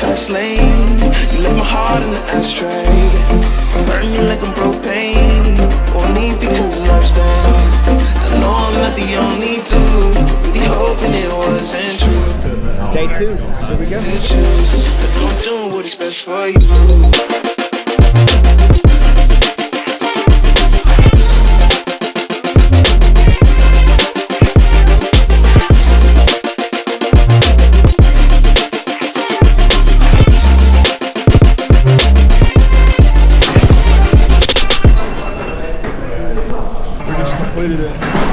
fast lane. You left my heart in the ashtray. Burn you like I'm propane. Won't leave because love stays. I know I'm not the only dude. Really hoping it wasn't true. Day 2. Here we go. You choose. I'm doing what is best for you.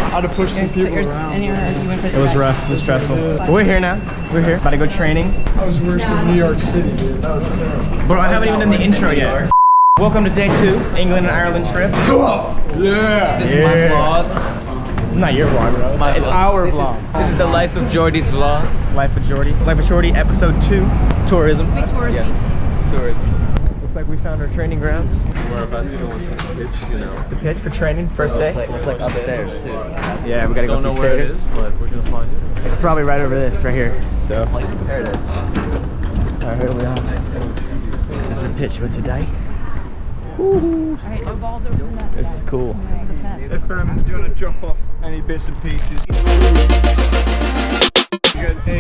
How to push some people around. It was rough. It was stressful. But we're here now. We're here. About to go training. That was worse than New York City, dude. That was terrible. Bro, I haven't even done the intro yet. Welcome to day 2, England and Ireland trip. Yeah. This is my vlog. Not your vlog, bro. It's our vlog. This is the life of Jordi's vlog. Life of Jordi. Life of Jordi, episode 2. Tourism. Tourism. Tourism. Looks like we found our training grounds. We're about to go into the pitch, you know. The pitch for training, first day. It's like upstairs too. Yeah, we gotta go up Don't these know where it stairs. is, but we're gonna find it. It's probably right over this, right here. So, There it is. alright, here we are. This is the pitch for today. Alright, no balls over the net. This is cool. If you want to drop off any bits and pieces. Jordan, do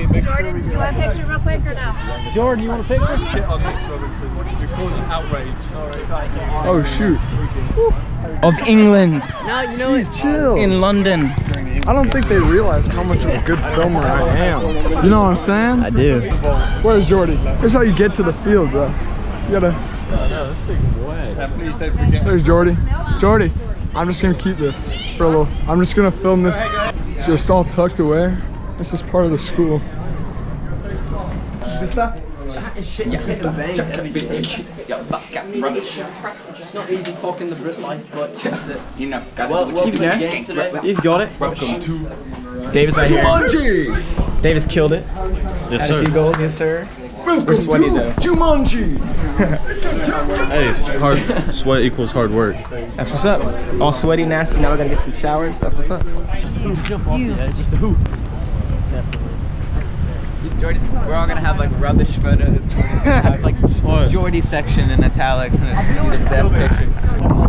you want a picture real quick or no? Jordan, you want a picture? On this Robinson, you're causing outrage. Oh shoot. Of England. No, you know Jeez, chill. In London. I don't think they realized how much of a good filmer I am. You know what I'm saying? I do. Where's Jordi? Here's how you get to the field, bro. You gotta. No, this thing's wet. Please don't forget. There's Jordi. Jordi, I'm just gonna keep this for a little. I'm just gonna film this just all tucked away. This is part of the school. It's not easy talking the Brit life, but you know, You've got it. Welcome to Davis out here. Jumanji! Davis killed it. Yes, Had a sir. few goals, yes sir. Welcome We're sweaty though. Jumanji! Hey, hard sweat equals hard work. That's what's up. All sweaty, nasty. Now we gotta get some showers. That's what's up. Just a hoop. Jordi's, we're all gonna have like rubbish photos. Jordi's gonna have like Jordi section in italics, and it's gonna be the best picture.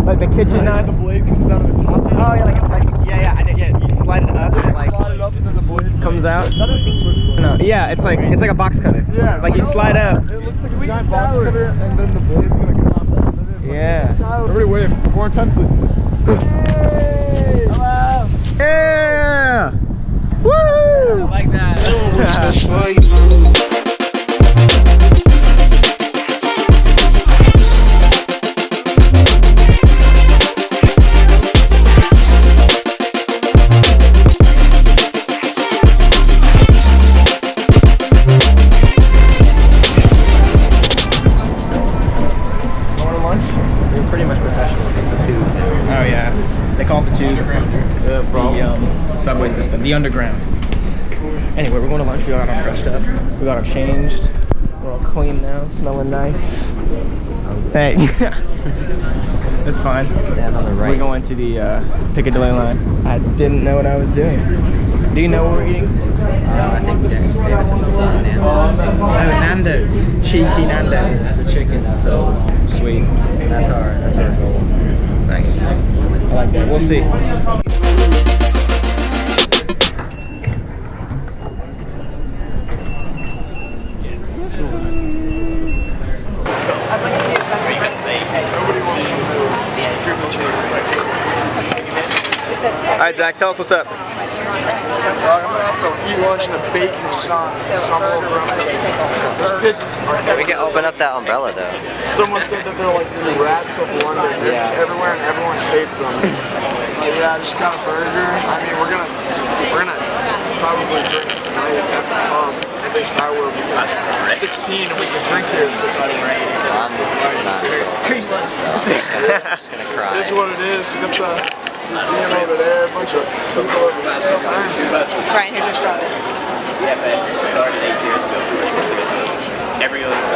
Like the kitchen knife. The blade comes out of the top. Oh yeah, like it's like I did. Yeah, you slide it up and it like Slide it up and then the blade comes out. That is the switchblade. No, yeah, it's like a box cutter. Yeah, it's like you slide up. It looks like a giant box cutter, and then the blade's gonna come out. Yeah. Everybody wave more intensely. Hello. Yeah. Woo! I like that. Doing what's best for you. Going to lunch? We're pretty much professionals at the tube. Oh yeah. They call it the tube. The subway system. The underground. Anyway, we're going to lunch. We got all freshed up. We got all changed. We're all clean now, smelling nice. Hey. It's fine. Stand on the right. We're going to the Piccadilly line. I didn't know what I was doing. Do you know what we're eating? I think Davis has a Nando's. Oh, Nando's. Cheeky Nando's. The chicken. Sweet. That's our goal. Nice. I like that. We'll see. Alright, Zach, tell us what's up. I'm gonna have to eat lunch in a baking sun. So I'm a little grumpy. There's pigeons. We can open up that umbrella though. Someone said that they're like the rats of London. They're just everywhere and everyone hates them. Yeah, just got a burger. I mean, we're gonna probably drink tonight at the pub. At least I will, because 16 and we can drink here at 16. I'm not until Thursday, so I'm just gonna cry. It is what it is. We got the museum over there, a bunch of people over there. Brian, here's your strawberry. Yeah, but it started 8 years ago.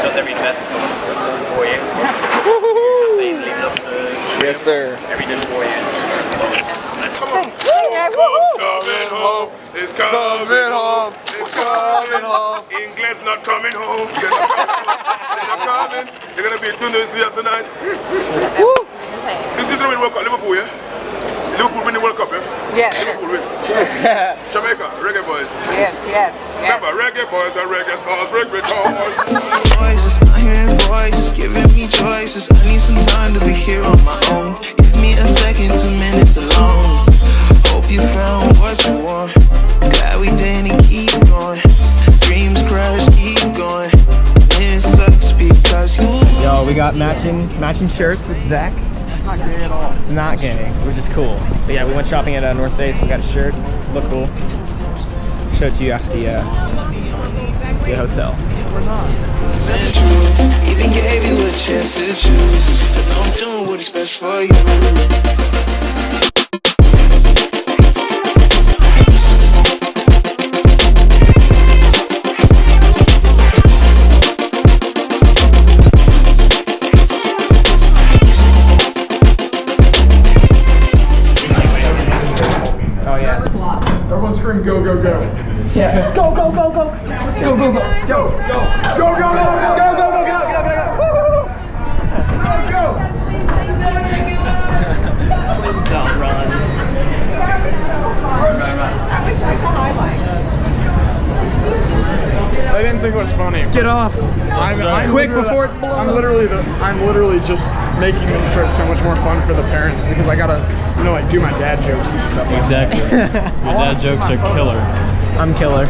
Does every semester, so 4 years. They leave it up to Yes, sir. every day 4 years. It's coming home. It's coming home. It's coming coming home. English not coming home. They're not coming. They're gonna be in Tunisia tonight. Woo! This is the World Cup, Liverpool, yeah? Liverpool win the World Cup, yeah? Yes. Liverpool win. Jamaica, reggae boys. Yes, yes, Remember, reggae boys and reggae stars, reggae stars. Voices, I'm hearing voices, giving me choices. I need some time to be here on my own. Give me a second, 2 minutes alone. Hope you found what you want. Glad we didn't keep going. Dreams crush, keep going. It sucks because you. Yo, we got matching shirts with Zach. It's not gay at all. It's not gay, which is cool. But yeah, we went shopping at North Face. We got a shirt. Look cool. Show it to you after the hotel. We're not. Even gave you a chance to choose. But I'm doing what is best for you. Everyone scream go, go, go. Yeah. Go, go, go, go. Go, go, go. Go, go, go. Go, go, go, go, go, go, go, get up, get up, get up. Go, go. Please don't run. I didn't think it was funny. Get off. I'm quick before it I'm literally just making this trip so much more fun for the parents because I gotta, you know, like do my dad jokes and stuff. Exactly. Your dad jokes are killer. I'm killer.